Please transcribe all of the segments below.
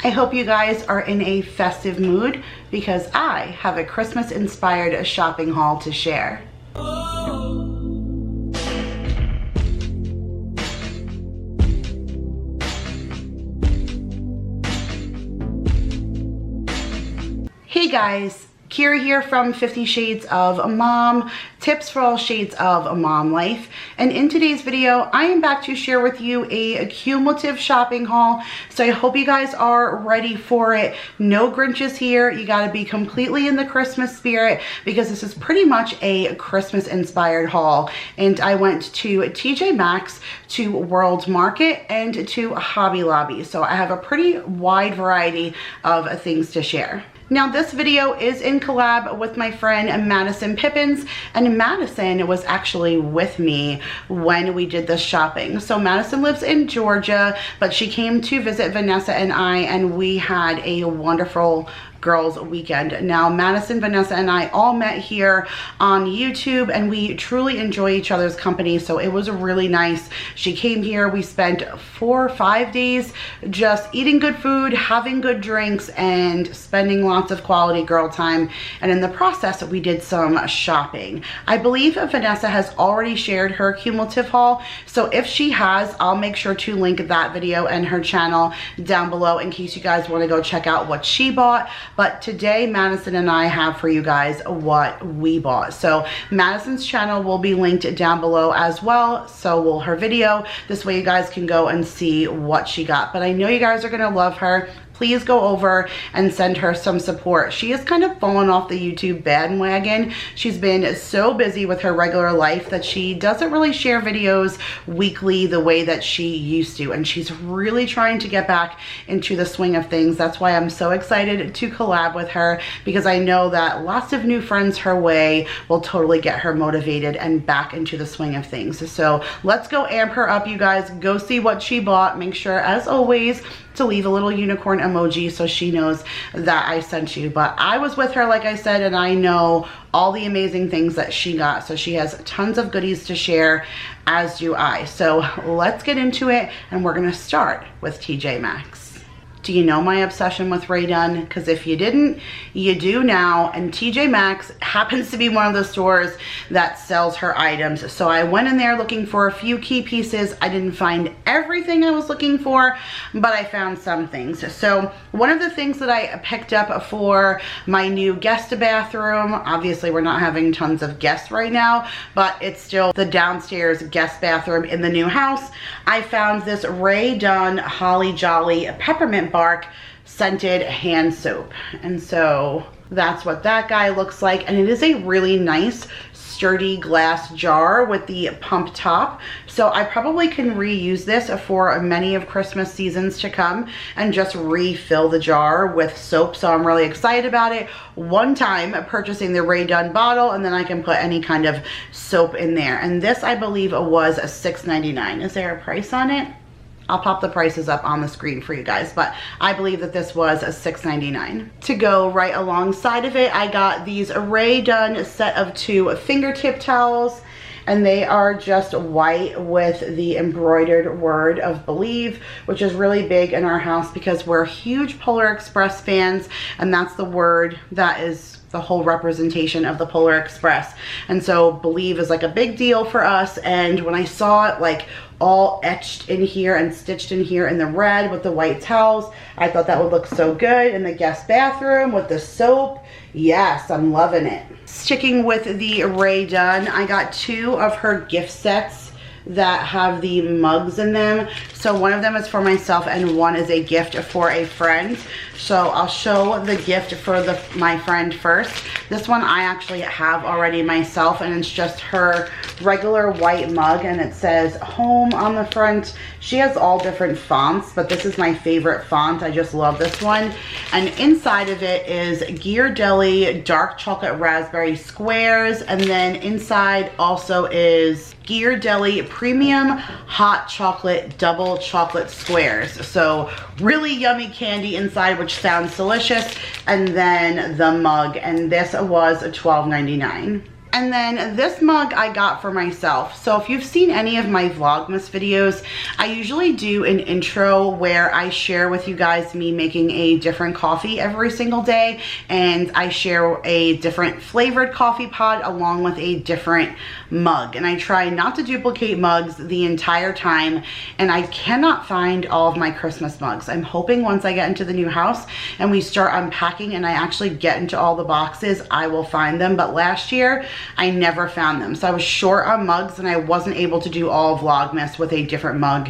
I hope you guys are in a festive mood because I have a Christmas inspired shopping haul to share. Hey guys, Kira here from 50 Shades of Mom, tips for all shades of mom life. And in today's video, I am back to share with you a cumulative shopping haul. So I hope you guys are ready for it. No Grinches here. You got to be completely in the Christmas spirit because this is pretty much a Christmas inspired haul. And I went to TJ Maxx, to World Market, and to Hobby Lobby. So I have a pretty wide variety of things to share. Now this video is in collab with my friend Madison Pippins, and Madison was actually with me when we did this shopping. So Madison lives in Georgia, but she came to visit Vanessa and I, and we had a wonderful girls weekend. Now Madison, Vanessa, and I all met here on YouTube, and we truly enjoy each other's company, so it was really nice. She came here, we spent 4 or 5 days just eating good food, having good drinks, and spending lots of quality girl time, and in the process we did some shopping. I believe Vanessa has already shared her cumulative haul, so if she has, I'll make sure to link that video and her channel down below in case you guys want to go check out what she bought. But today, Madison and I have for you guys what we bought. So Madison's channel will be linked down below as well. So will her video. This way you guys can go and see what she got. But I know you guys are going to love her. Please go over and send her some support. She has kind of fallen off the YouTube bandwagon. She's been so busy with her regular life that she doesn't really share videos weekly the way that she used to. And she's really trying to get back into the swing of things. That's why I'm so excited to collab with her, because I know that lots of new friends her way will totally get her motivated and back into the swing of things. So let's go amp her up, you guys. Go see what she bought. Make sure, as always, to leave a little unicorn emoji so she knows that I sent you. But I was with her, like I said, and I know all the amazing things that she got. So she has tons of goodies to share, as do I. So let's get into it, and we're gonna start with TJ Maxx. Do you know my obsession with Rae Dunn? Because if you didn't, you do now. And TJ Maxx happens to be one of the stores that sells her items. So I went in there looking for a few key pieces. I didn't find everything I was looking for, but I found some things. So one of the things that I picked up for my new guest bathroom, obviously we're not having tons of guests right now, but it's still the downstairs guest bathroom in the new house. I found this Rae Dunn Holly Jolly Peppermint Bark scented hand soap, and so that's what that guy looks like. And it is a really nice sturdy glass jar with the pump top, so I probably can reuse this for many of Christmas seasons to come and just refill the jar with soap. So I'm really excited about it. One time purchasing the Rae Dunn bottle, and then I can put any kind of soap in there. And this, I believe, was $6.99. Is there a price on it? I'll pop the prices up on the screen for you guys, but I believe that this was $6.99. To go right alongside of it, I got these Rae Dunn set of 2 fingertip towels, and they are just white with the embroidered word of believe, which is really big in our house because we're huge Polar Express fans, and that's the word that is the whole representation of the Polar Express. And so believe is like a big deal for us. And when I saw it like all etched in here and stitched in here in the red with the white towels, I thought that would look so good in the guest bathroom with the soap. Yes, I'm loving it. Sticking with the Rae Dunn, I got 2 of her gift sets that have the mugs in them. So one of them is for myself and one is a gift for a friend. So I'll show the gift for my friend first. This one I actually have already myself, and it's just her regular white mug, and it says home on the front. She has all different fonts, but this is my favorite font. I just love this one. And inside of it is Ghirardelli dark chocolate raspberry squares, and then inside also is Ghirardelli premium hot chocolate double chocolate squares. So really yummy candy inside, which sounds delicious. And then the mug, and this was $12.99. And then this mug I got for myself. So if you've seen any of my Vlogmas videos, I usually do an intro where I share with you guys me making a different coffee every single day, and I share a different flavored coffee pod along with a different mug. And I try not to duplicate mugs the entire time, and I cannot find all of my Christmas mugs. I'm hoping once I get into the new house and we start unpacking and I actually get into all the boxes, I will find them. But last year, I never found them. So I was short on mugs and I wasn't able to do all Vlogmas with a different mug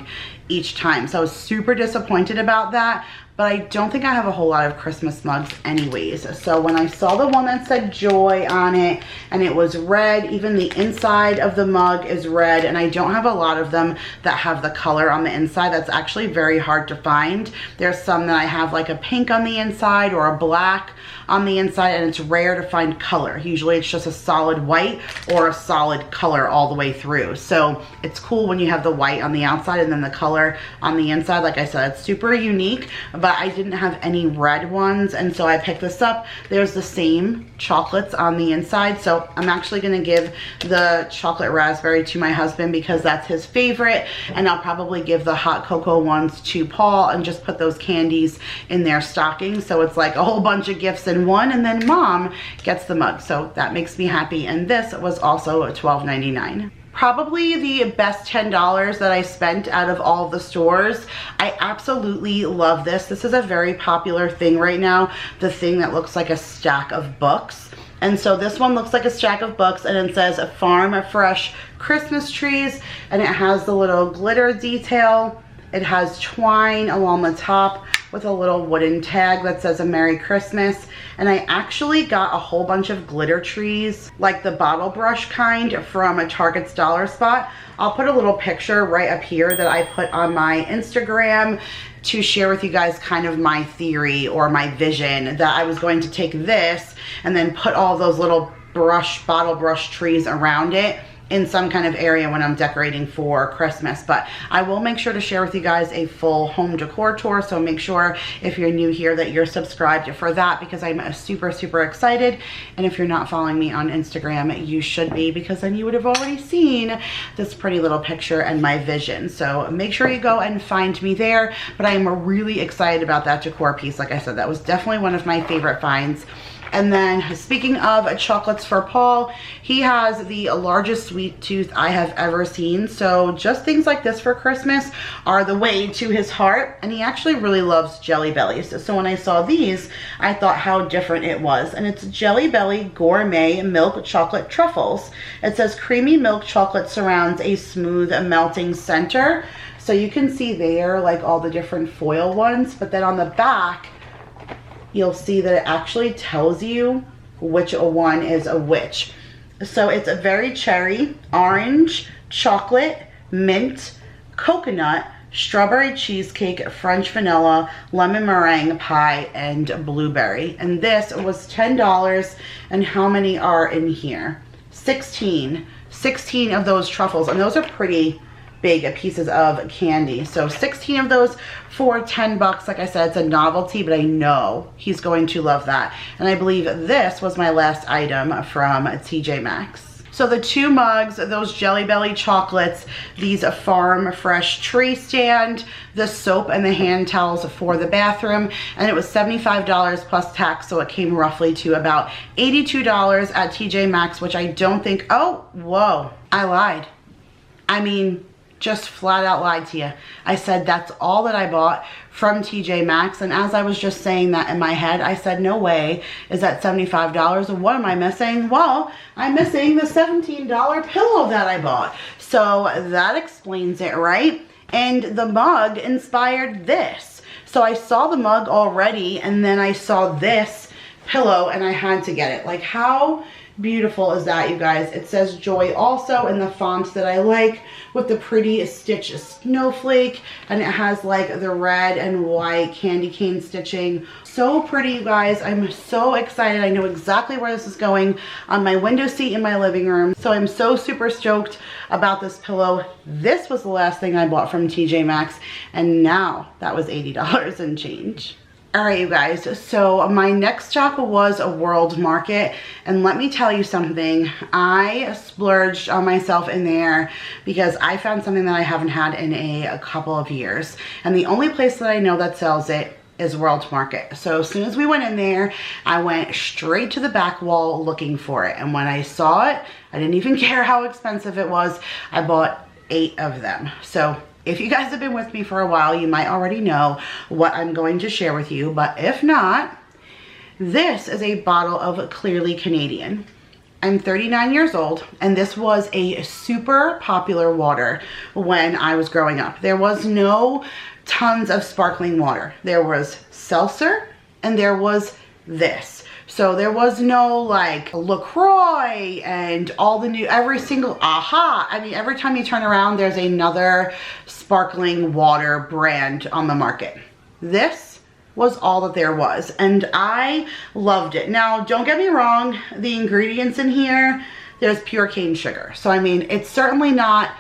each time. So I was super disappointed about that, but I don't think I have a whole lot of Christmas mugs anyways. So when I saw the one that said Joy on it and it was red, even the inside of the mug is red, and I don't have a lot of them that have the color on the inside. That's actually very hard to find. There's some that I have like a pink on the inside or a black on the inside, and it's rare to find color. Usually it's just a solid white or a solid color all the way through. So it's cool when you have the white on the outside and then the color on the inside. Like I said, it's super unique, but I didn't have any red ones, and so I picked this up. There's the same chocolates on the inside, so I'm actually gonna give the chocolate raspberry to my husband because that's his favorite, and I'll probably give the hot cocoa ones to Paul and just put those candies in their stocking. So it's like a whole bunch of gifts in one, and then mom gets the mug. So that makes me happy, and this was also $12.99. Probably the best $10 that I spent out of all of the stores. I absolutely love this. This is a very popular thing right now, the thing that looks like a stack of books. And so this one looks like a stack of books, and it says Farm Fresh Christmas Trees, and it has the little glitter detail. It has twine along the top with a little wooden tag that says a Merry Christmas. And I actually got a whole bunch of glitter trees, like the bottle brush kind from a Target's Dollar Spot. I'll put a little picture right up here that I put on my Instagram to share with you guys kind of my theory or my vision, that I was going to take this and then put all those little bottle brush trees around it in some kind of area when I'm decorating for Christmas. But I will make sure to share with you guys a full home decor tour, so make sure if you're new here that you're subscribed for that, because I'm super excited. And if you're not following me on Instagram, you should be, because then you would have already seen this pretty little picture and my vision. So make sure you go and find me there. But I am really excited about that decor piece. Like I said, that was definitely one of my favorite finds. And then speaking of chocolates for Paul, he has the largest sweet tooth I have ever seen. So just things like this for Christmas are the way to his heart. And he actually really loves Jelly Bellies. So when I saw these, I thought how different it was. And it's Jelly Belly Gourmet Milk Chocolate Truffles. It says creamy milk chocolate surrounds a smooth melting center. So you can see there like all the different foil ones, but then on the back, you'll see that it actually tells you which one is a which. So it's a very cherry, orange, chocolate, mint, coconut, strawberry cheesecake, French vanilla, lemon meringue pie, and blueberry. And this was $10. And how many are in here? 16 of those truffles, and those are pretty big pieces of candy. So 16 of those for 10 bucks. Like I said, it's a novelty, but I know he's going to love that. And I believe this was my last item from TJ Maxx. So the two mugs, those Jelly Belly chocolates, these Farm Fresh tray stand, the soap and the hand towels for the bathroom, and it was $75 plus tax, so it came roughly to about $82 at TJ Maxx, which I don't think, oh, whoa, I lied. I mean, just flat out lied to you. I said that's all that I bought from TJ Maxx, and as I was just saying that in my head, I said, no way is that $75. What am I missing? Well, I'm missing the $17 pillow that I bought. So that explains it, right? And the mug inspired this. So I saw the mug already, and then I saw this pillow, and I had to get it. Like, how beautiful is that, you guys? It says Joy also in the font that I like, with the pretty stitch snowflake, and it has like the red and white candy cane stitching. So pretty, you guys. I'm so excited. I know exactly where this is going on my window seat in my living room. So I'm so super stoked about this pillow. This was the last thing I bought from TJ Maxx, and now that was $80 and change. All right, you guys, so my next stop was a World Market, and let me tell you something. I splurged on myself in there because I found something that I haven't had in a couple of years, and the only place that I know that sells it is World Market. So as soon as we went in there, I went straight to the back wall looking for it, and when I saw it, I didn't even care how expensive it was. I bought 8 of them. So if you guys have been with me for a while, you might already know what I'm going to share with you, but if not, this is a bottle of Clearly Canadian. I'm 39 years old, and this was a super popular water when I was growing up. There was no tons of sparkling water. There was seltzer, and there was this. So there was no like LaCroix and all the new, every single AHA. I mean, every time you turn around, there's another sparkling water brand on the market. This was all that there was, and I loved it. Now, don't get me wrong, the ingredients in here, there's pure cane sugar. So, I mean, it's certainly not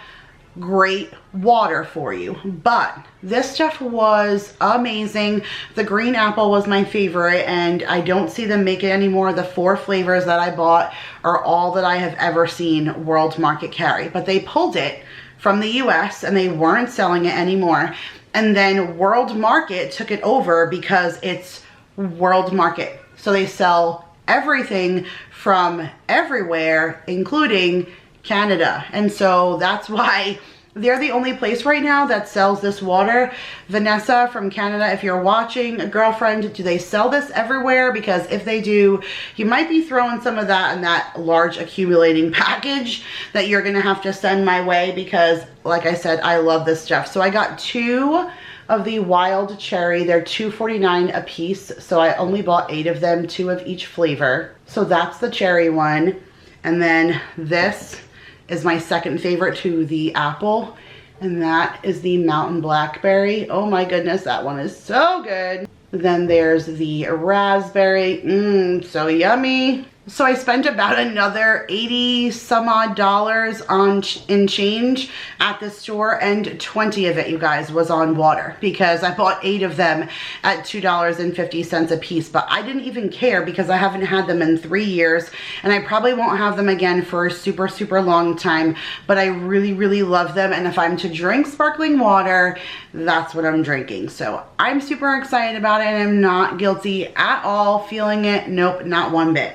great water for you, but this stuff was amazing. The green apple was my favorite, and I don't see them make it anymore. The 4 flavors that I bought are all that I have ever seen World Market carry, but they pulled it from the US and they weren't selling it anymore, and then World Market took it over because it's World Market, so they sell everything from everywhere, including Canada. And so that's why they're the only place right now that sells this water. Vanessa from Canada, if you're watching, a girlfriend, do they sell this everywhere? Because if they do, you might be throwing some of that in that large accumulating package that you're gonna have to send my way, because like I said, I love this stuff. So I got 2 of the wild cherry. They're $2.49 a piece, so I only bought 8 of them, 2 of each flavor. So that's the cherry one. And then this is my second favorite, to the apple, and that is the mountain blackberry. Oh my goodness, that one is so good. Then there's the raspberry, so yummy. So I spent about another 80 some odd dollars in change at the store, and 20 of it, you guys, was on water, because I bought 8 of them at $2.50 a piece. But I didn't even care because I haven't had them in 3 years, and I probably won't have them again for a super, super long time. But I really, really love them, and if I'm to drink sparkling water, that's what I'm drinking. So I'm super excited about it, and I'm not guilty at all feeling it. Nope, not one bit.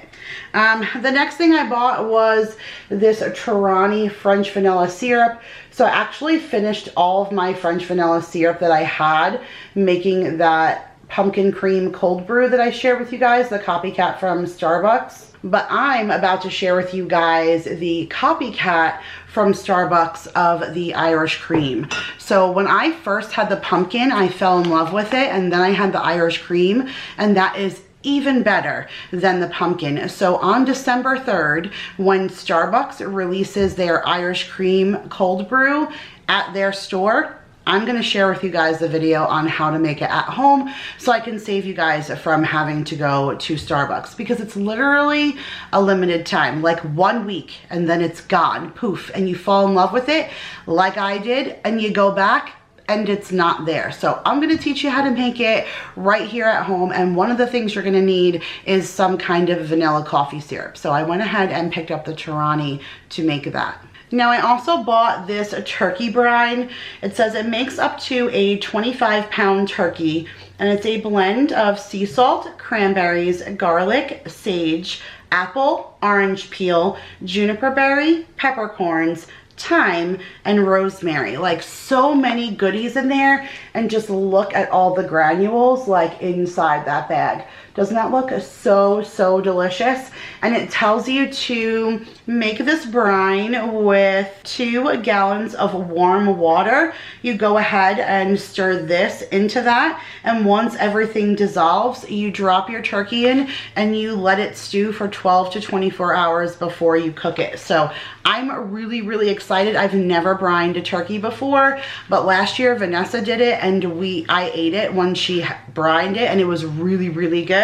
The next thing I bought was this Tarani French vanilla syrup. So I actually finished all of my French vanilla syrup that I had, making that pumpkin cream cold brew that I shared with you guys, the copycat from Starbucks. But I'm about to share with you guys the copycat from Starbucks of the Irish cream. So when I first had the pumpkin, I fell in love with it, and then I had the Irish cream, and that is even better than the pumpkin. So on December 3rd, when Starbucks releases their Irish cream cold brew at their store, I'm going to share with you guys the video on how to make it at home, so I can save you guys from having to go to Starbucks, because it's literally a limited time, like 1 week, and then it's gone, poof, and you fall in love with it like I did, and you go back and it's not there. So I'm going to teach you how to make it right here at home, and one of the things you're going to need is some kind of vanilla coffee syrup. So I went ahead and picked up the Tarani to make that. Now I also bought this turkey brine. It says it makes up to a 25-pound turkey, and it's a blend of sea salt, cranberries, garlic, sage, apple, orange peel, juniper berry, peppercorns, thyme, and rosemary. Like, so many goodies in there, and just look at all the granules like inside that bag. Doesn't that look so, so delicious? And it tells you to make this brine with 2 gallons of warm water. You go ahead and stir this into that, and once everything dissolves, you drop your turkey in and you let it stew for 12 to 24 hours before you cook it. So I'm really, really excited. I've never brined a turkey before, but last year Vanessa did it, and I ate it when she brined it, and it was really, really good.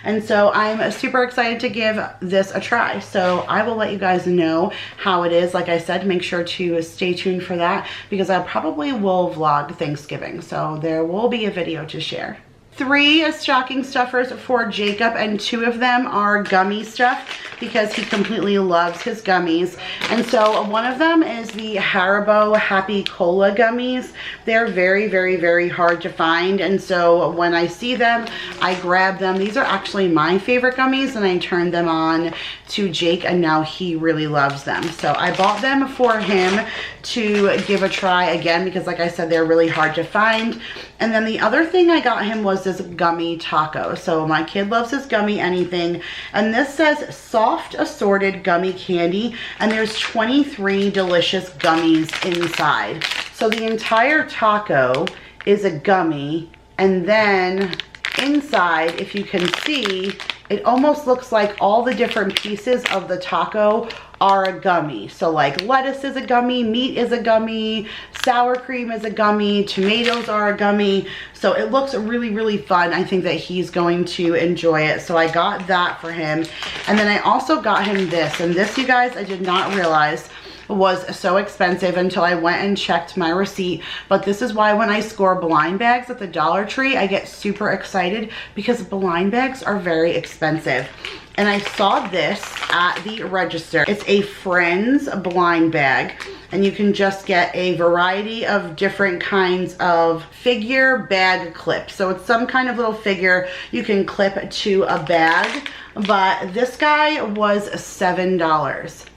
And so I'm super excited to give this a try. So I will let you guys know how it is. Like I said, make sure to stay tuned for that, because I probably will vlog Thanksgiving, so there will be a video to share. 3 stocking stuffers for Jacob, and 2 of them are gummy stuff because he completely loves his gummies. And so one of them is the Haribo Happy Cola gummies. They're very, very, very hard to find, and so when I see them, I grab them. These are actually my favorite gummies, and I turned them on to Jake, and now he really loves them. So I bought them for him to give a try again because, like I said, they're really hard to find. And then the other thing I got him was this Gummy Taco. So my kid loves his gummy anything, and this says soft assorted gummy candy, and there's 23 delicious gummies inside. So the entire taco is a gummy, and then inside, if you can see, it almost looks like all the different pieces of the taco are a gummy. So like lettuce is a gummy, meat is a gummy, sour cream is a gummy, tomatoes are a gummy. So it looks really, really fun. I think that he's going to enjoy it. So I got that for him. And then I also got him this. And this, you guys, I did not realize was so expensive until I went and checked my receipt. But this is why when I score blind bags at the Dollar Tree, I get super excited because blind bags are very expensive. And I saw this at the register. It's a Friends blind bag, and you can just get a variety of different kinds of figure bag clips. So it's some kind of little figure you can clip to a bag, but this guy was $7.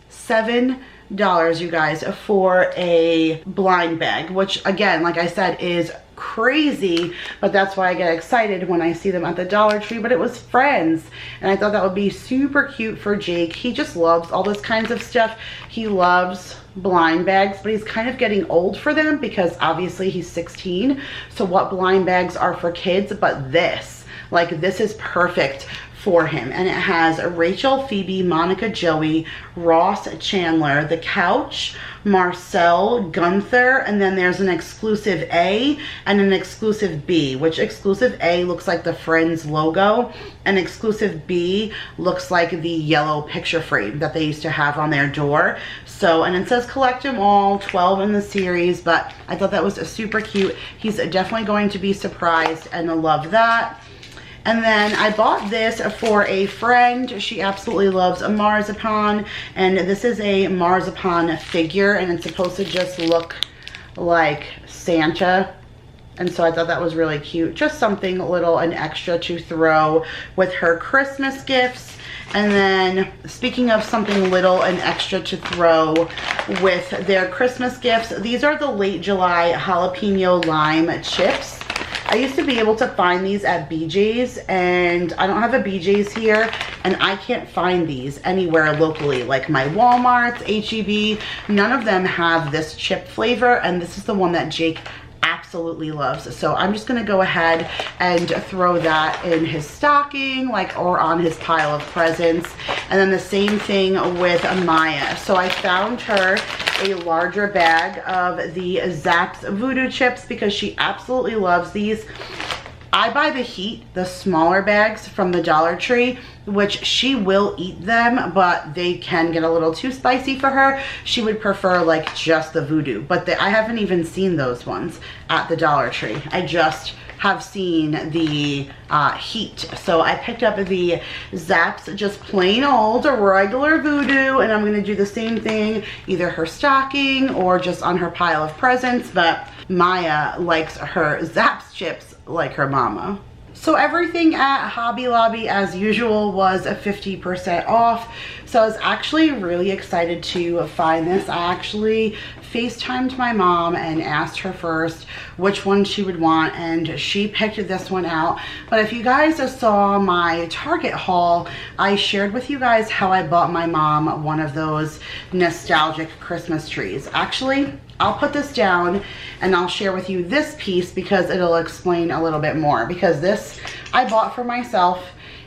$7, you guys, for a blind bag, which again, like I said, is crazy, but that's why I get excited when I see them at the Dollar Tree. But it was Friends, and I thought that would be super cute for Jake. He just loves all this kinds of stuff. He loves blind bags, but he's kind of getting old for them because obviously he's 16. So what blind bags are for kids, but this, like, this is perfect for him. And it has Rachel, Phoebe, Monica, Joey, Ross, Chandler, The Couch, Marcel, Gunther, and then there's an exclusive A and an exclusive B, which exclusive A looks like the Friends logo, and exclusive B looks like the yellow picture frame that they used to have on their door. So, and it says collect them all, 12 in the series, but I thought that was super cute. He's definitely going to be surprised and love that. And then I bought this for a friend. She absolutely loves a marzipan, and this is a marzipan figure, and it's supposed to just look like Santa. And so I thought that was really cute. Just something little and extra to throw with her Christmas gifts. And then speaking of something little and extra to throw with their Christmas gifts, these are the Late July jalapeno lime chips. I used to be able to find these at BJ's, and I don't have a BJ's here, and I can't find these anywhere locally. Like my Walmart's, HEB, none of them have this chip flavor, and this is the one that Jake absolutely loves. So I'm just gonna go ahead and throw that in his stocking, like, or on his pile of presents. And then the same thing with Maya. So I found her a larger bag of the Zapp's Voodoo Chips because she absolutely loves these. I buy the Heat, the smaller bags from the Dollar Tree, which she will eat them, but they can get a little too spicy for her. She would prefer like just the Voodoo, but I haven't even seen those ones at the Dollar Tree. I just have seen the Heat. So I picked up the Zapp's just plain old regular Voodoo, and I'm gonna do the same thing, either her stocking or just on her pile of presents, but Maya likes her Zapp's chips like her mama. So everything at Hobby Lobby, as usual, was 50% off. So I was actually really excited to find this. I actually FaceTimed my mom and asked her first which one she would want, and she picked this one out. But if you guys saw my Target haul, I shared with you guys how I bought my mom one of those nostalgic Christmas trees. Actually, I'll put this down and I'll share with you this piece because it'll explain a little bit more, because this I bought for myself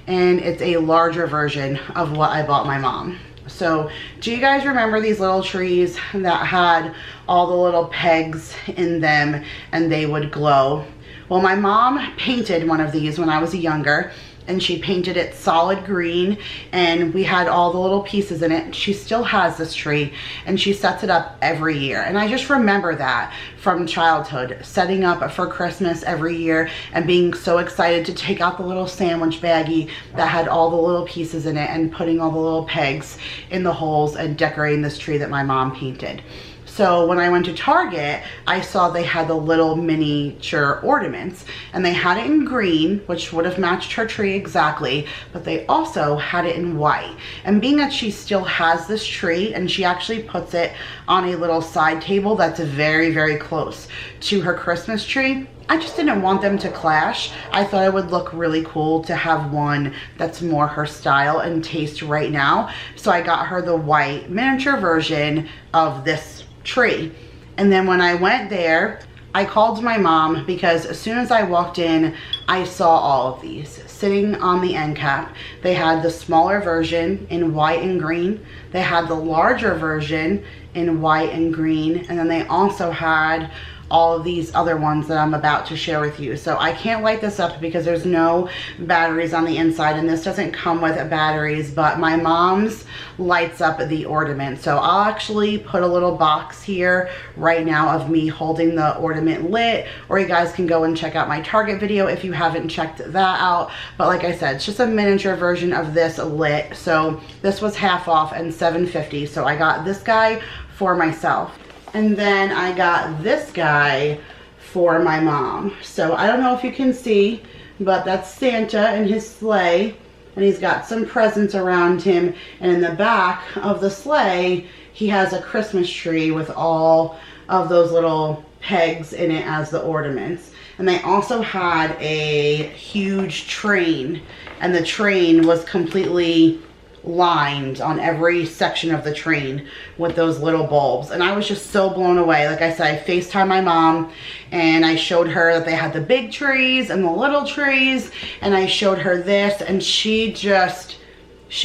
and it's a larger version of what I bought my mom. So do you guys remember these little trees that had all the little pegs in them and they would glow? Well, my mom painted one of these when I was younger, and she painted it solid green, and we had all the little pieces in it. She still has this tree, and she sets it up every year. And I just remember that from childhood, setting up for Christmas every year and being so excited to take out the little sandwich baggie that had all the little pieces in it and putting all the little pegs in the holes and decorating this tree that my mom painted. So when I went to Target, I saw they had the little miniature ornaments, and they had it in green, which would have matched her tree exactly, but they also had it in white. And being that she still has this tree, and she actually puts it on a little side table that's very, very close to her Christmas tree, I just didn't want them to clash. I thought it would look really cool to have one that's more her style and taste right now. So I got her the white miniature version of this tree. And then when I went there, I called my mom because as soon as I walked in, I saw all of these sitting on the end cap. They had the smaller version in white and green. They had the larger version in white and green. And then they also had all of these other ones that I'm about to share with you. So I can't light this up because there's no batteries on the inside, and this doesn't come with batteries, but my mom's lights up the ornament. So I'll actually put a little box here right now of me holding the ornament lit, or you guys can go and check out my Target video if you haven't checked that out. But like I said, it's just a miniature version of this lit. So this was half off and $7.50. So I got this guy for myself. And then I got this guy for my mom. So I don't know if you can see, but that's Santa in his sleigh. And he's got some presents around him. And in the back of the sleigh, he has a Christmas tree with all of those little pegs in it as the ornaments. And they also had a huge train. And the train was completely lined on every section of the train with those little bulbs, and I was just so blown away. Like I said, I FaceTimed my mom and I showed her that they had the big trees and the little trees, and I showed her this, and she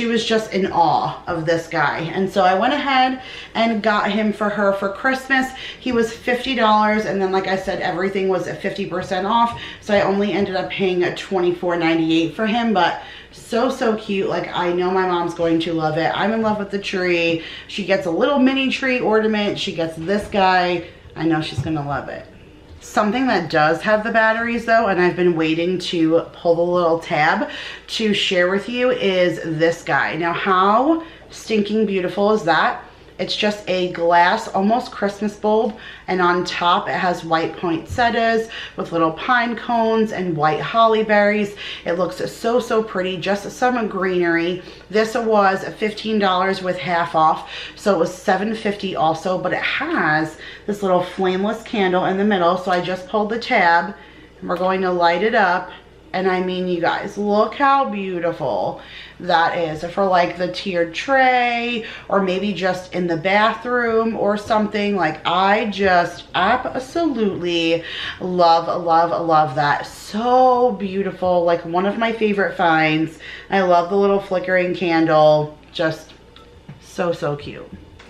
was just in awe of this guy. And so I went ahead and got him for her for Christmas. He was $50, and then like I said, everything was at 50% off, so I only ended up paying $24.98 for him. But so cute. Like, I know my mom's going to love it. I'm in love with the tree. She gets a little mini tree ornament. She gets this guy. I know she's gonna love it. Something that does have the batteries though, and I've been waiting to pull the little tab to share with you, is this guy. Now, how stinking beautiful is that? It's just a glass, almost Christmas bulb, and on top it has white poinsettias with little pine cones and white holly berries. It looks so pretty, just some greenery. This was $15 with half off, so it was $7.50 also, but it has this little flameless candle in the middle. So I just pulled the tab and we're going to light it up. And I mean, you guys, look how beautiful that is for like the tiered tray, or maybe just in the bathroom or something. Like, I just absolutely love that. So beautiful. Like, one of my favorite finds. I love the little flickering candle. Just so cute.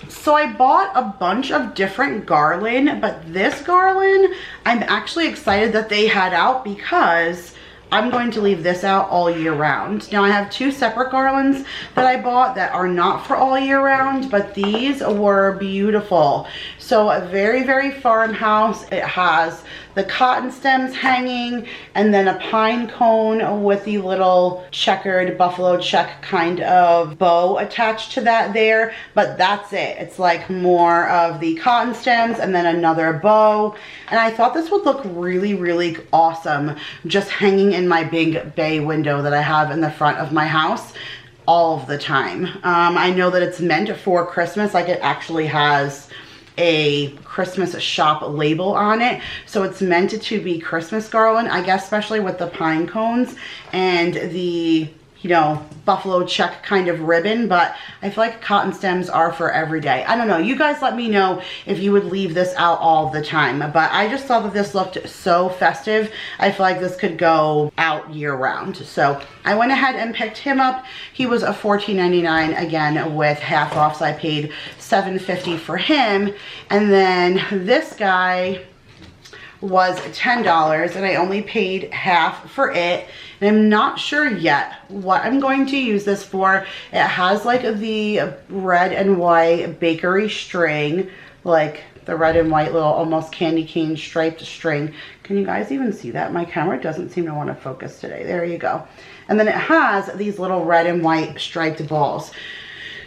So I bought a bunch of different garland, but this garland, I'm actually excited that they had out because I'm going to leave this out all year round. Now, I have two separate garlands that I bought that are not for all year round, but these were beautiful. So a very farmhouse. It has the cotton stems hanging, and then a pine cone with the little checkered buffalo check kind of bow attached to that there, but that's it. It's like more of the cotton stems and then another bow. And I thought this would look really awesome just hanging in my big bay window that I have in the front of my house all of the time. I know that it's meant for Christmas. Like, it actually has a Christmas shop label on it, so it's meant to be Christmas garland, I guess, especially with the pine cones and the, you know, buffalo check kind of ribbon. But I feel like cotton stems are for every day. I don't know, you guys let me know if you would leave this out all the time, but I just thought that this looked so festive. I feel like this could go out year round. So I went ahead and picked him up. He was a $14.99 again with half off, so I paid $7.50 for him. And then this guy was $10 and I only paid half for it. And I'm not sure yet what I'm going to use this for. It has like the red and white bakery string, like the red and white little almost candy cane striped string. Can you guys even see that? My camera doesn't seem to want to focus today. There you go. And then it has these little red and white striped balls.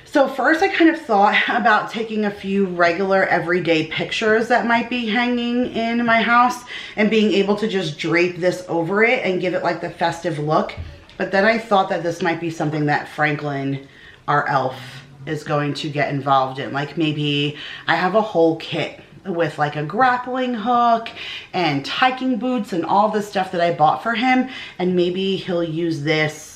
So first I kind of thought about taking a few regular everyday pictures that might be hanging in my house and being able to just drape this over it and give it like the festive look. But then I thought that this might be something that Franklin, our elf, is going to get involved in. Like maybe I have a whole kit with like a grappling hook and hiking boots and all the stuff that I bought for him, and maybe he'll use this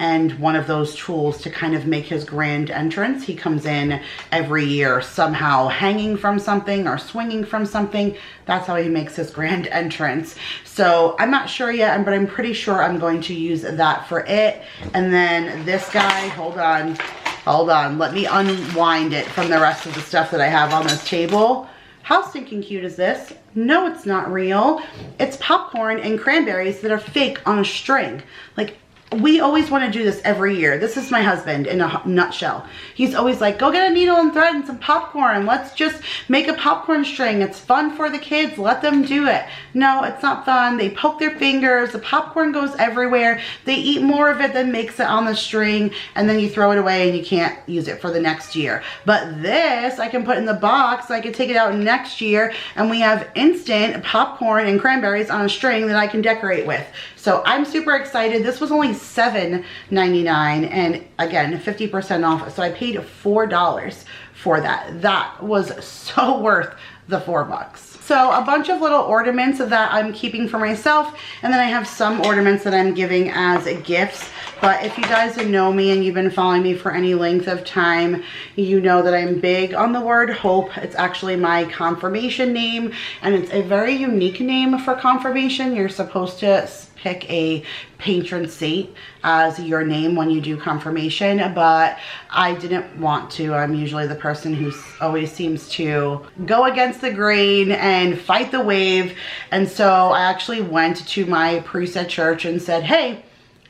and one of those tools to kind of make his grand entrance. He comes in every year somehow hanging from something or swinging from something. That's how he makes his grand entrance. So I'm not sure yet, but I'm pretty sure I'm going to use that for it. And then this guy, hold on, let me unwind it from the rest of the stuff that I have on this table. How stinking cute is this? No, it's not real. It's popcorn and cranberries that are fake on a string. Like, we always want to do this every year. This is my husband in a nutshell. He's always like, go get a needle and thread and some popcorn. Let's just make a popcorn string. It's fun for the kids. Let them do it. No, it's not fun. They poke their fingers. The popcorn goes everywhere. They eat more of it than makes it on the string. And then you throw it away and you can't use it for the next year. But this I can put in the box. So I can take it out next year. And we have instant popcorn and cranberries on a string that I can decorate with. So I'm super excited. This was only $7.99 and again 50% off, so I paid $4 for that. That was so worth the $4. So a bunch of little ornaments that I'm keeping for myself, and then I have some ornaments that I'm giving as gifts. But if you guys know me and you've been following me for any length of time, you know that I'm big on the word hope. It's actually my confirmation name, and it's a very unique name for confirmation. You're supposed to pick a patron saint as your name when you do confirmation, but I didn't want to. I'm usually the person who always seems to go against the grain and fight the wave. And so I actually went to my priest at church and said, hey,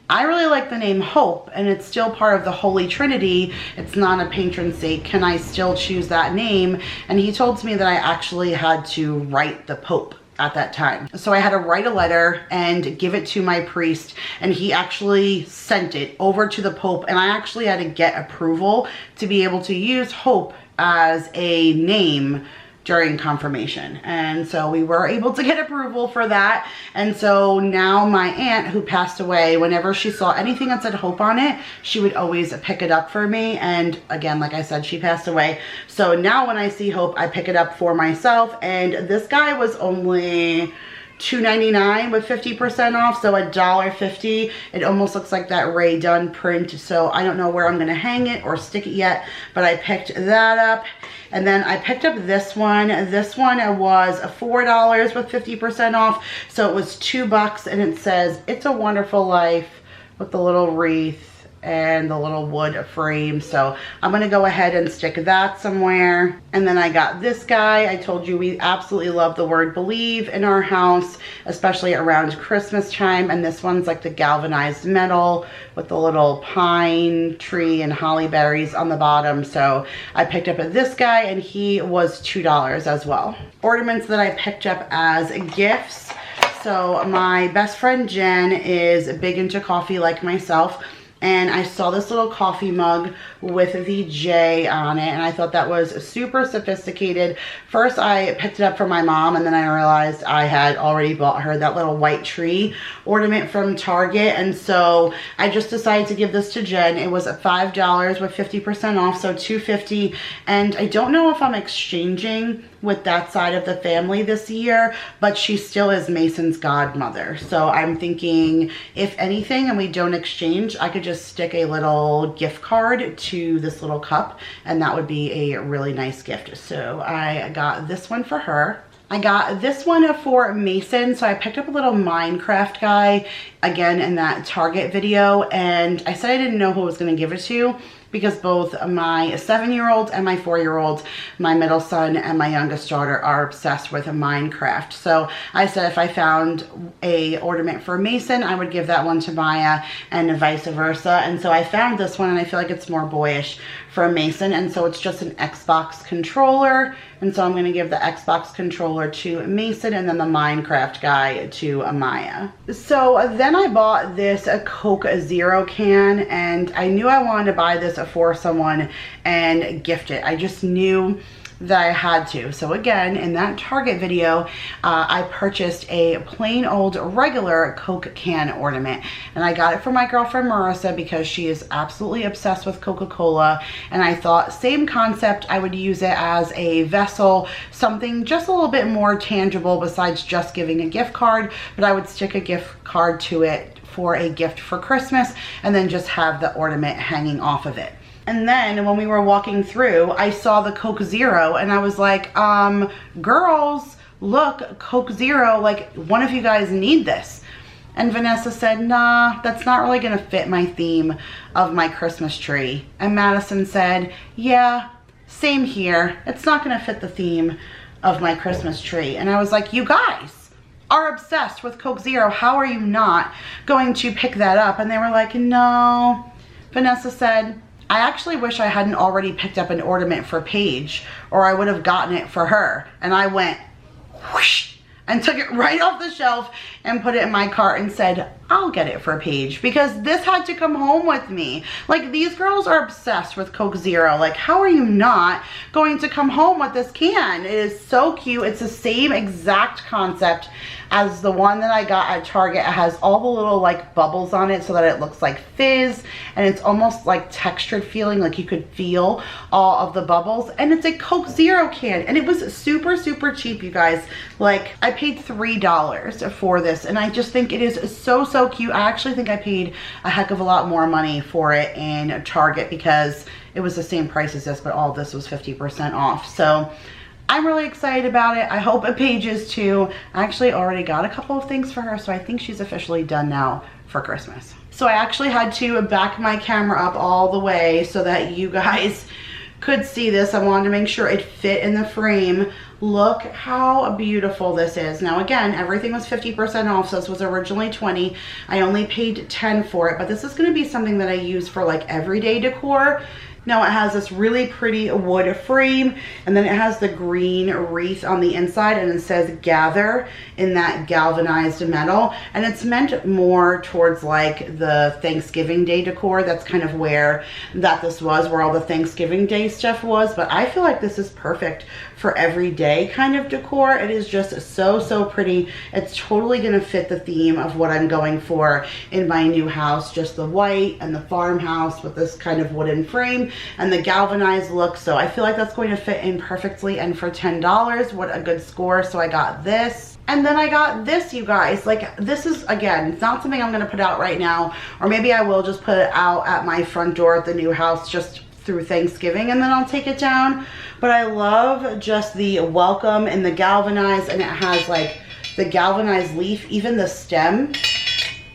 I really like the name Hope, and it's still part of the Holy Trinity. It's not a patron saint. Can I still choose that name? And he told me that I actually had to write the Pope at that time. So I had to write a letter and give it to my priest, and he actually sent it over to the Pope, and I actually had to get approval to be able to use Hope as a name during confirmation. And so we were able to get approval for that. And so now my aunt, who passed away, whenever she saw anything that said Hope on it, she would always pick it up for me. And again, like I said, she passed away. So now when I see Hope, I pick it up for myself. And this guy was only $2.99 with 50% off, so $1.50. It almost looks like that Ray Dunn print, so I don't know where I'm gonna hang it or stick it yet, but I picked that up. And then I picked up this one. This one was $4 with 50% off, so it was $2, and it says, "It's a Wonderful Life," with the little wreath and the little wood frame. So I'm gonna go ahead and stick that somewhere. And then I got this guy. I told you we absolutely love the word believe in our house, especially around Christmas time. And this one's like the galvanized metal with the little pine tree and holly berries on the bottom. So I picked up this guy, and he was $2 as well. Ornaments that I picked up as gifts. So my best friend Jen is big into coffee like myself, and I saw this little coffee mug with the J on it, and I thought that was super sophisticated. First I picked it up for my mom, and then I realized I had already bought her that little white tree ornament from Target, and so I just decided to give this to Jen. It was at $5 with 50% off, so $2.50, and I don't know if I'm exchanging with that side of the family this year, but she still is Mason's godmother. So I'm thinking, if anything and we don't exchange, I could just stick a little gift card to this little cup, and that would be a really nice gift. So I got this one for her. I got this one for Mason. So I picked up a little Minecraft guy, again in that Target video, and I said I didn't know who I was going to give it to. because both my 7-year-old and my 4-year-old, my middle son and my youngest daughter, are obsessed with Minecraft. So I said if I found a ornament for Mason, I would give that one to Maya and vice versa. And so I found this one, and I feel like it's more boyish for Mason, and so it's just an Xbox controller, and so I'm going to give the Xbox controller to Mason and then the Minecraft guy to Amaya. So then I bought this Coke Zero can, and I knew I wanted to buy this for someone and gift it. I just knew that I had to. So again, in that Target video, I purchased a plain old regular Coke can ornament, and I got it for my girlfriend Marissa because she is absolutely obsessed with Coca-Cola, and I thought same concept, I would use it as a vessel, something just a little bit more tangible besides just giving a gift card, but I would stick a gift card to it for a gift for Christmas and then just have the ornament hanging off of it. And then when we were walking through, I saw the Coke Zero, and I was like, girls, look, Coke Zero, like, one of you guys need this. And Vanessa said, nah, that's not really gonna fit my theme of my Christmas tree. And Madison said, yeah, same here. It's not gonna fit the theme of my Christmas tree. And I was like, you guys are obsessed with Coke Zero. How are you not going to pick that up? And they were like, no. Vanessa said, I actually wish I hadn't already picked up an ornament for Paige, or I would have gotten it for her. And I went whoosh and took it right off the shelf and put it in my cart and said, I'll get it for Paige, because this had to come home with me. Like, these girls are obsessed with Coke Zero. Like, how are you not going to come home with this can? It is so cute. It's the same exact concept as the one that I got at Target. It has all the little like bubbles on it so that it looks like fizz, and it's almost like textured feeling, like you could feel all of the bubbles. And it's a Coke Zero can, and it was super, super cheap, you guys. Like, I paid $3 for this, and I just think it is so, so cute. I actually think I paid a heck of a lot more money for it in Target because it was the same price as this, but all of this was 50% off. So I'm really excited about it. I hope Paige is too. I actually already got a couple of things for her, so I think she's officially done now for Christmas. So I actually had to back my camera up all the way so that you guys could see this. I wanted to make sure it fit in the frame. Look how beautiful this is. Now again, everything was 50% off, so this was originally $20. I only paid $10 for it, but this is gonna be something that I use for like everyday decor. Now it has this really pretty wood frame, and then it has the green wreath on the inside, and it says gather in that galvanized metal, and it's meant more towards like the Thanksgiving Day decor. That's kind of where this was, where all the Thanksgiving Day stuff was, but I feel like this is perfect for everyday kind of decor. It is just so, so pretty. It's totally gonna fit the theme of what I'm going for in my new house, just the white and the farmhouse with this kind of wooden frame and the galvanized look. So I feel like that's going to fit in perfectly, and for $10, what a good score. So I got this. And then I got this, you guys. Like, this is, again, it's not something I'm gonna put out right now, or maybe I will just put it out at my front door at the new house just through Thanksgiving, and then I'll take it down. But I love just the welcome and the galvanized, and it has like the galvanized leaf. Even the stem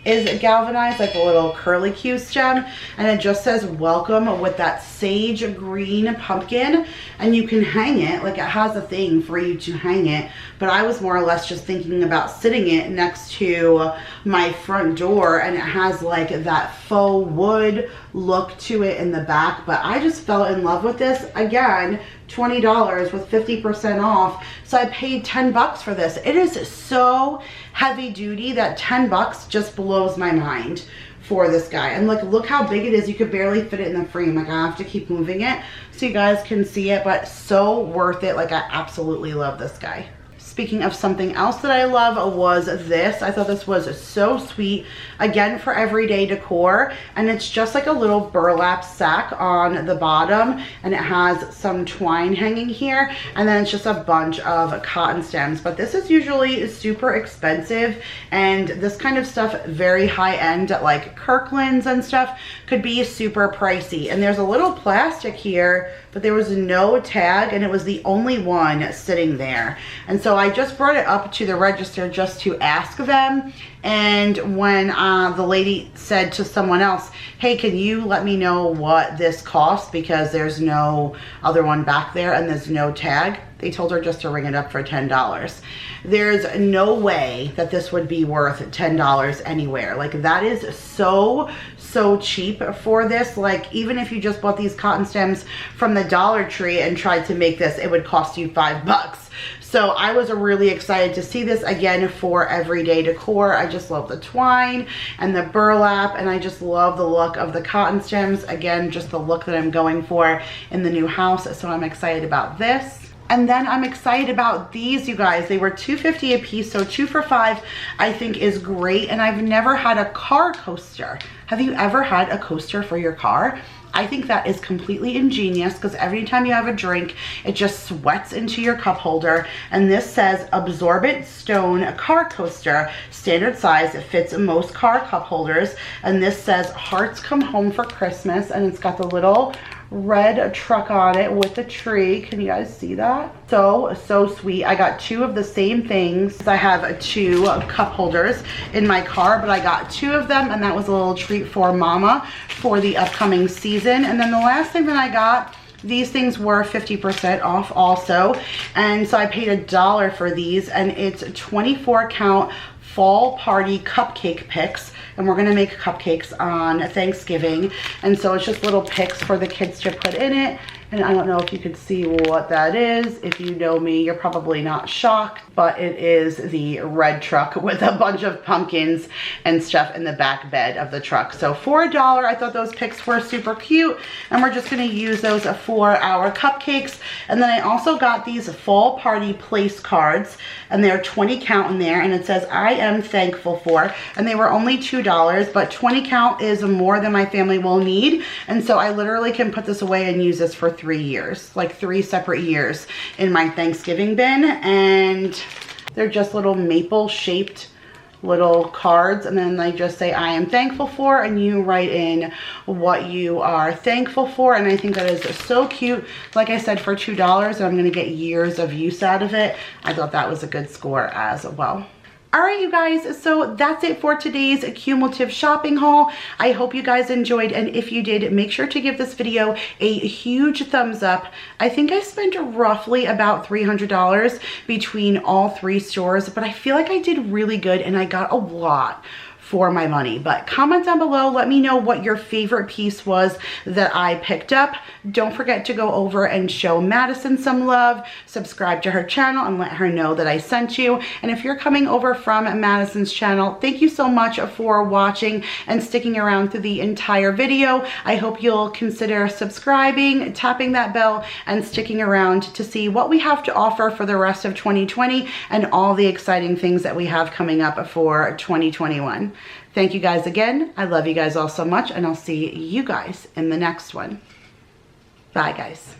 is galvanized, like the little curly Q stem, and it just says welcome with that sage green pumpkin, and you can hang it, like it has a thing for you to hang it, but I was more or less just thinking about sitting it next to my front door, and it has like that faux wood look to it in the back. But I just fell in love with this. Again, $20 with 50% off, so I paid $10 for this. It is so heavy duty that $10 just blows my mind for this guy. And look how big it is. You could barely fit it in the frame. Like, I have to keep moving it so you guys can see it, but so worth it. Like, I absolutely love this guy. Speaking of something else that I love was this. I thought this was so sweet. Again, for everyday decor. And it's just like a little burlap sack on the bottom. And it has some twine hanging here. And then it's just a bunch of cotton stems. But this is usually super expensive. And this kind of stuff, very high end at like Kirkland's and stuff, could be super pricey. And there's a little plastic here but there was no tag, and it was the only one sitting there. And so I just brought it up to the register just to ask them. And when the lady said to someone else, hey, can you let me know what this costs, because there's no other one back there and there's no tag, they told her just to ring it up for $10. There's no way that this would be worth $10 anywhere. Like, that is so cheap for this. Like, even if you just bought these cotton stems from the Dollar Tree and tried to make this, it would cost you $5. So I was really excited to see this again for everyday decor. I just love the twine and the burlap, and I just love the look of the cotton stems. Again, just the look that I'm going for in the new house. So I'm excited about this. And then I'm excited about these, you guys. They were $2.50 a piece, so 2 for $5 I think is great. And I've never had a car coaster. Have you ever had a coaster for your car? I think that is completely ingenious, because every time you have a drink, it just sweats into your cup holder. And this says absorbent stone car coaster, standard size. It fits most car cup holders. And this says hearts come home for Christmas, and it's got the little red truck on it with a tree. Can you guys see that? So sweet. I got 2 of the same things. I have 2 cup holders in my car, but I got 2 of them, and that was a little treat for mama for the upcoming season. And then the last thing that I got, these things were 50% off also, and so I paid $1 for these, and it's 24 count fall party cupcake picks. And we're gonna make cupcakes on Thanksgiving. And so it's just little picks for the kids to put in it. And I don't know if you could see what that is. If you know me, you're probably not shocked, but it is the red truck with a bunch of pumpkins and stuff in the back bed of the truck. So for $1, I thought those picks were super cute, and we're just gonna use those for our cupcakes. And then I also got these fall party place cards, and they're 20 count in there, and it says I am thankful for, and they were only $2, but 20 count is more than my family will need. And so I literally can put this away and use this for 3 years, like 3 separate years in my Thanksgiving bin. And they're just little maple shaped little cards, and then they just say I am thankful for, and you write in what you are thankful for. And I think that is so cute. Like I said, for $2, I'm gonna get years of use out of it. I thought that was a good score as well. All right, you guys, so that's it for today's cumulative shopping haul. I hope you guys enjoyed, and if you did, make sure to give this video a huge thumbs up. I think I spent roughly about $300 between all 3 stores, but I feel like I did really good, and I got a lot for my money. But comment down below, let me know what your favorite piece was that I picked up. Don't forget to go over and show Madison some love, subscribe to her channel, and let her know that I sent you. And if you're coming over from Madison's channel, thank you so much for watching and sticking around through the entire video. I hope you'll consider subscribing, tapping that bell, and sticking around to see what we have to offer for the rest of 2020 and all the exciting things that we have coming up for 2021. Thank you guys again. I love you guys all so much, and I'll see you guys in the next one. Bye, guys.